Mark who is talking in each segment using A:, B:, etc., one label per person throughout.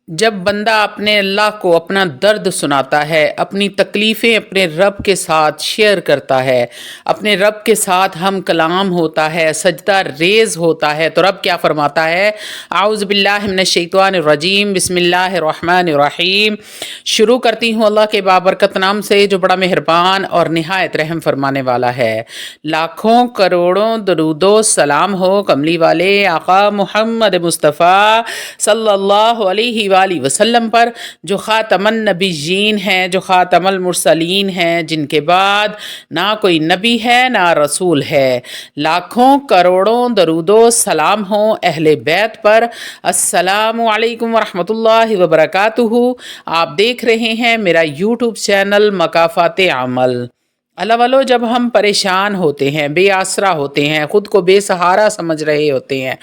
A: جب بندہ اپنے اللہ کو اپنا درد سناتا ہے، اپنی تکلیفیں اپنے رب کے ساتھ شیئر کرتا ہے، اپنے رب کے ساتھ ہم کلام ہوتا ہے، سجدہ ریز ہوتا ہے، تو رب کیا فرماتا ہے؟ اعوذ باللہ من الشیطان الرجیم، بسم اللہ الرحمن الرحیم۔ شروع کرتی ہوں اللہ کے بابرکت نام سے جو بڑا مہربان اور نہایت رحم فرمانے والا ہے۔ لاکھوں کروڑوں درود و سلام ہو کملی والے آقا محمد مصطفیٰ صلی اللہ علیہ وآلہ وسلم پر، جو خاتم النبیین ہیں، جو خاتم المرسلین ہیں، جن کے بعد نہ کوئی نبی ہے نہ رسول ہے۔ لاکھوں کروڑوں درود و سلام ہوں اہل بیت پر۔ السلام علیکم ورحمۃ اللہ وبرکاتہ۔ آپ دیکھ رہے ہیں میرا یوٹیوب چینل مکافات عمل۔ اللہ والو، جب ہم پریشان ہوتے ہیں، بے آسرا ہوتے ہیں، خود کو بے سہارا سمجھ رہے ہوتے ہیں،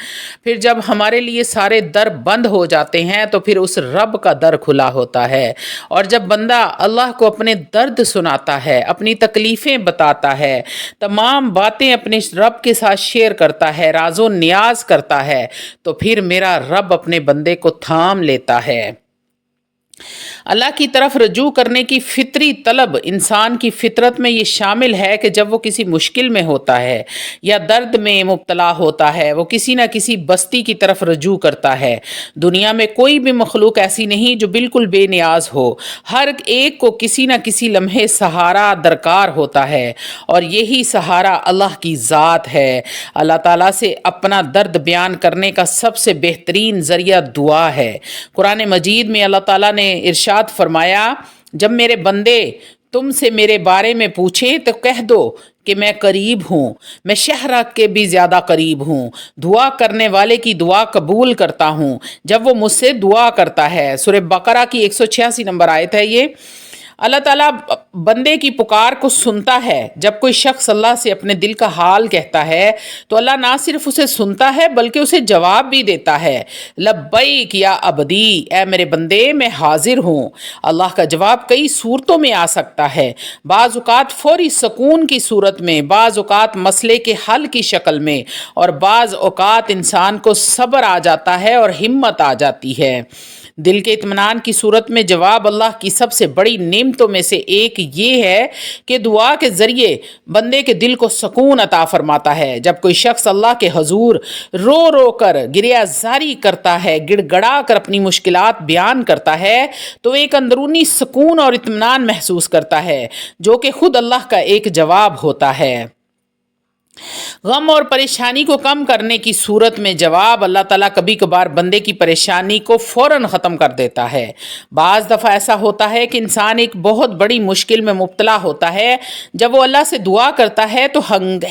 A: پھر جب ہمارے لیے سارے در بند ہو جاتے ہیں تو پھر اس رب کا در کھلا ہوتا ہے۔ اور جب بندہ اللہ کو اپنے درد سناتا ہے، اپنی تکلیفیں بتاتا ہے، تمام باتیں اپنے رب کے ساتھ شیئر کرتا ہے، راز و نیاز کرتا ہے، تو پھر میرا رب اپنے بندے کو تھام لیتا ہے۔ اللہ کی طرف رجوع کرنے کی فطری طلب انسان کی فطرت میں یہ شامل ہے کہ جب وہ کسی مشکل میں ہوتا ہے یا درد میں مبتلا ہوتا ہے، وہ کسی نہ کسی بستی کی طرف رجوع کرتا ہے۔ دنیا میں کوئی بھی مخلوق ایسی نہیں جو بالکل بے نیاز ہو، ہر ایک کو کسی نہ کسی لمحے سہارا درکار ہوتا ہے، اور یہی سہارا اللہ کی ذات ہے۔ اللہ تعالیٰ سے اپنا درد بیان کرنے کا سب سے بہترین ذریعہ دعا ہے۔ قرآن مجید میں اللہ تعالیٰ نے ارشاد فرمایا، جب میرے بندے تم سے میرے بارے میں پوچھیں تو کہہ دو کہ میں قریب ہوں، میں شہرہ کے بھی زیادہ قریب ہوں، دعا کرنے والے کی دعا قبول کرتا ہوں جب وہ مجھ سے دعا کرتا ہے۔ سورہ بقرہ کی 186 نمبر آیت ہے یہ۔ اللہ تعالیٰ بندے کی پکار کو سنتا ہے۔ جب کوئی شخص اللہ سے اپنے دل کا حال کہتا ہے تو اللہ نہ صرف اسے سنتا ہے بلکہ اسے جواب بھی دیتا ہے۔ لبیک یا عبدی، اے میرے بندے میں حاضر ہوں۔ اللہ کا جواب کئی صورتوں میں آ سکتا ہے، بعض اوقات فوری سکون کی صورت میں، بعض اوقات مسئلے کے حل کی شکل میں، اور بعض اوقات انسان کو صبر آ جاتا ہے اور ہمت آ جاتی ہے۔ دل کے اطمینان کی صورت میں جواب اللہ کی سب سے بڑی نعمتوں میں سے ایک یہ ہے کہ دعا کے ذریعے بندے کے دل کو سکون عطا فرماتا ہے۔ جب کوئی شخص اللہ کے حضور رو رو کر گریہ زاری کرتا ہے، گڑ گڑا کر اپنی مشکلات بیان کرتا ہے، تو ایک اندرونی سکون اور اطمینان محسوس کرتا ہے جو کہ خود اللہ کا ایک جواب ہوتا ہے۔ غم اور پریشانی کو کم کرنے کی صورت میں جواب اللہ تعالیٰ کبھی کبھار بندے کی پریشانی کو فوراً ختم کر دیتا ہے۔ بعض دفعہ ایسا ہوتا ہے کہ انسان ایک بہت بڑی مشکل میں مبتلا ہوتا ہے، جب وہ اللہ سے دعا کرتا ہے تو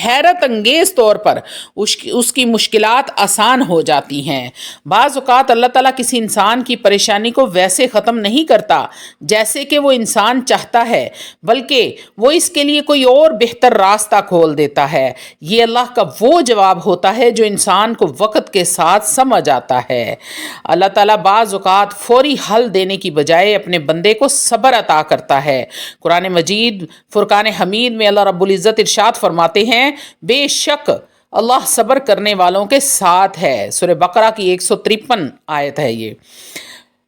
A: حیرت انگیز طور پر اس کی مشکلات آسان ہو جاتی ہیں۔ بعض اوقات اللہ تعالیٰ کسی انسان کی پریشانی کو ویسے ختم نہیں کرتا جیسے کہ وہ انسان چاہتا ہے، بلکہ وہ اس کے لیے کوئی اور بہتر راستہ کھول دیتا ہے۔ یہ اللہ کا وہ جواب ہوتا ہے جو انسان کو وقت کے ساتھ سمجھ آتا ہے۔ اللہ تعالیٰ بعض اوقات فوری حل دینے کی بجائے اپنے بندے کو صبر عطا کرتا ہے۔ قرآن مجید فرقان حمید میں اللہ رب العزت ارشاد فرماتے ہیں، بے شک اللہ صبر کرنے والوں کے ساتھ ہے۔ سورہ بقرہ کی 153 آیت ہے یہ۔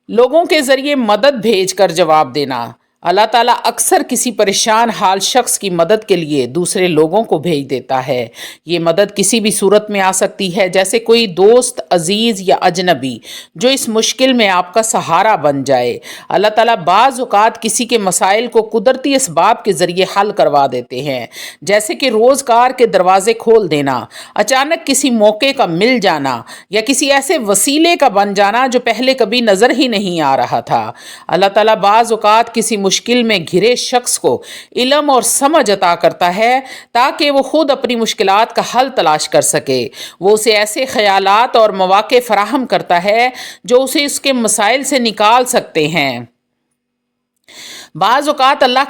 A: لوگوں کے ذریعے مدد بھیج کر جواب دینا۔ اللہ تعالیٰ اکثر کسی پریشان حال شخص کی مدد کے لیے دوسرے لوگوں کو بھیج دیتا ہے۔ یہ مدد کسی بھی صورت میں آ سکتی ہے، جیسے کوئی دوست، عزیز یا اجنبی جو اس مشکل میں آپ کا سہارا بن جائے۔ اللہ تعالیٰ بعض اوقات کسی کے مسائل کو قدرتی اسباب کے ذریعے حل کروا دیتے ہیں، جیسے کہ روزگار کے دروازے کھول دینا، اچانک کسی موقع کا مل جانا، یا کسی ایسے وسیلے کا بن جانا جو پہلے کبھی نظر ہی نہیں آ رہا تھا۔ اللہ تعالیٰ بعض اوقات کسی مشکل میں گھرے شخص کو علم اور سمجھ عطا کرتا ہے تاکہ وہ خود اپنی مشکلات کا حل تلاش کر سکے۔ وہ اسے ایسے خیالات اور مواقع فراہم کرتا ہے جو اسے اس کے مسائل سے نکال سکتے ہیں۔ بعض اوقات اللہ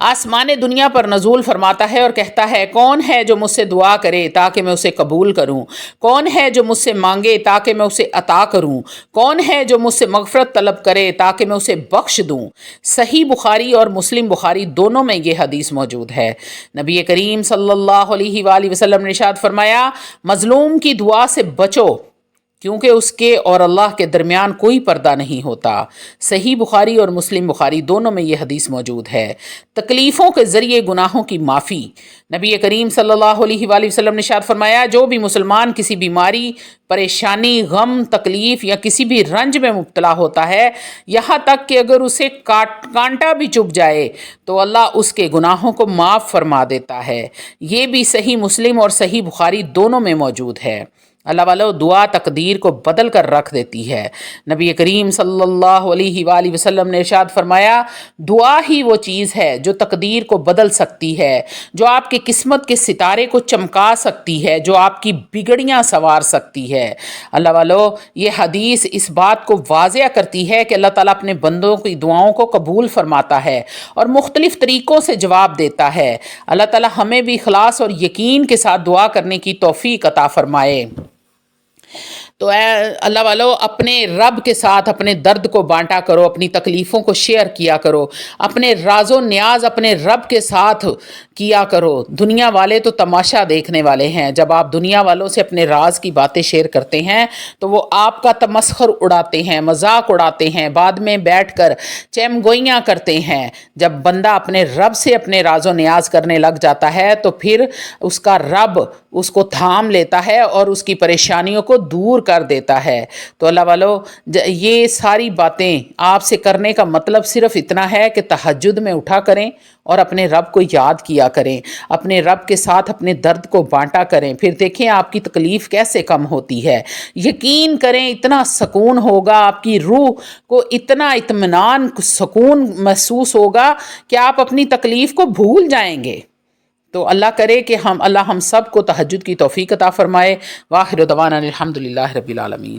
A: آسمان دنیا پر نزول فرماتا ہے اور کہتا ہے کون ہے جو مجھ سے دعا کرے تاکہ میں اسے قبول کروں، کون ہے جو مجھ سے مانگے تاکہ میں اسے عطا کروں، کون ہے جو مجھ سے مغفرت طلب کرے تاکہ میں اسے بخش دوں۔ صحیح بخاری اور مسلم بخاری دونوں میں یہ حدیث موجود ہے۔ نبی کریم صلی اللہ علیہ وآلہ وسلم نے ارشاد فرمایا مظلوم کی دعا سے بچو کیونکہ اس کے اور اللہ کے درمیان کوئی پردہ نہیں ہوتا۔ صحیح بخاری اور مسلم بخاری دونوں میں یہ حدیث موجود ہے۔ تکلیفوں کے ذریعے گناہوں کی معافی، نبی کریم صلی اللہ علیہ وآلہ وسلم نے ارشاد فرمایا جو بھی مسلمان کسی بیماری، پریشانی، غم، تکلیف یا کسی بھی رنج میں مبتلا ہوتا ہے، یہاں تک کہ اگر اسے کانٹا بھی چبھ جائے تو اللہ اس کے گناہوں کو معاف فرما دیتا ہے۔ یہ بھی صحیح مسلم اور صحیح بخاری دونوں میں موجود ہے۔ اللہ والو دعا تقدیر کو بدل کر رکھ دیتی ہے۔ نبی کریم صلی اللہ علیہ وآلہ وسلم نے ارشاد فرمایا دعا ہی وہ چیز ہے جو تقدیر کو بدل سکتی ہے، جو آپ کی قسمت کے ستارے کو چمکا سکتی ہے، جو آپ کی بگڑیاں سنوار سکتی ہے۔ اللہ والو یہ حدیث اس بات کو واضح کرتی ہے کہ اللہ تعالیٰ اپنے بندوں کی دعاؤں کو قبول فرماتا ہے اور مختلف طریقوں سے جواب دیتا ہے۔ اللہ تعالیٰ ہمیں بھی اخلاص اور یقین کے ساتھ دعا کرنے کی توفیق عطا فرمائے۔ تو اے اللہ والو اپنے رب کے ساتھ اپنے درد کو بانٹا کرو، اپنی تکلیفوں کو شیئر کیا کرو، اپنے راز و نیاز اپنے رب کے ساتھ کیا کرو۔ دنیا والے تو تماشا دیکھنے والے ہیں، جب آپ دنیا والوں سے اپنے راز کی باتیں شیئر کرتے ہیں تو وہ آپ کا تمسخر اڑاتے ہیں، مذاق اڑاتے ہیں، بعد میں بیٹھ کر چیم گوئیاں کرتے ہیں۔ جب بندہ اپنے رب سے اپنے راز و نیاز کرنے لگ جاتا ہے تو پھر اس کا رب اس کو تھام لیتا ہے اور اس کی پریشانیوں کو دور کر دیتا ہے۔ تو اللہ والو یہ ساری باتیں آپ سے کرنے کا مطلب صرف اتنا ہے کہ تہجد میں اٹھا کریں اور اپنے رب کو یاد کیا کریں، اپنے رب کے ساتھ اپنے درد کو بانٹا کریں، پھر دیکھیں آپ کی تکلیف کیسے کم ہوتی ہے۔ یقین کریں اتنا سکون ہوگا، آپ کی روح کو اتنا اطمینان سکون محسوس ہوگا کہ آپ اپنی تکلیف کو بھول جائیں گے۔ تو اللہ کرے کہ اللہ ہم سب کو تہجد کی توفیق عطا فرمائے۔ وآخر دعوانا الحمدللہ رب العالمین۔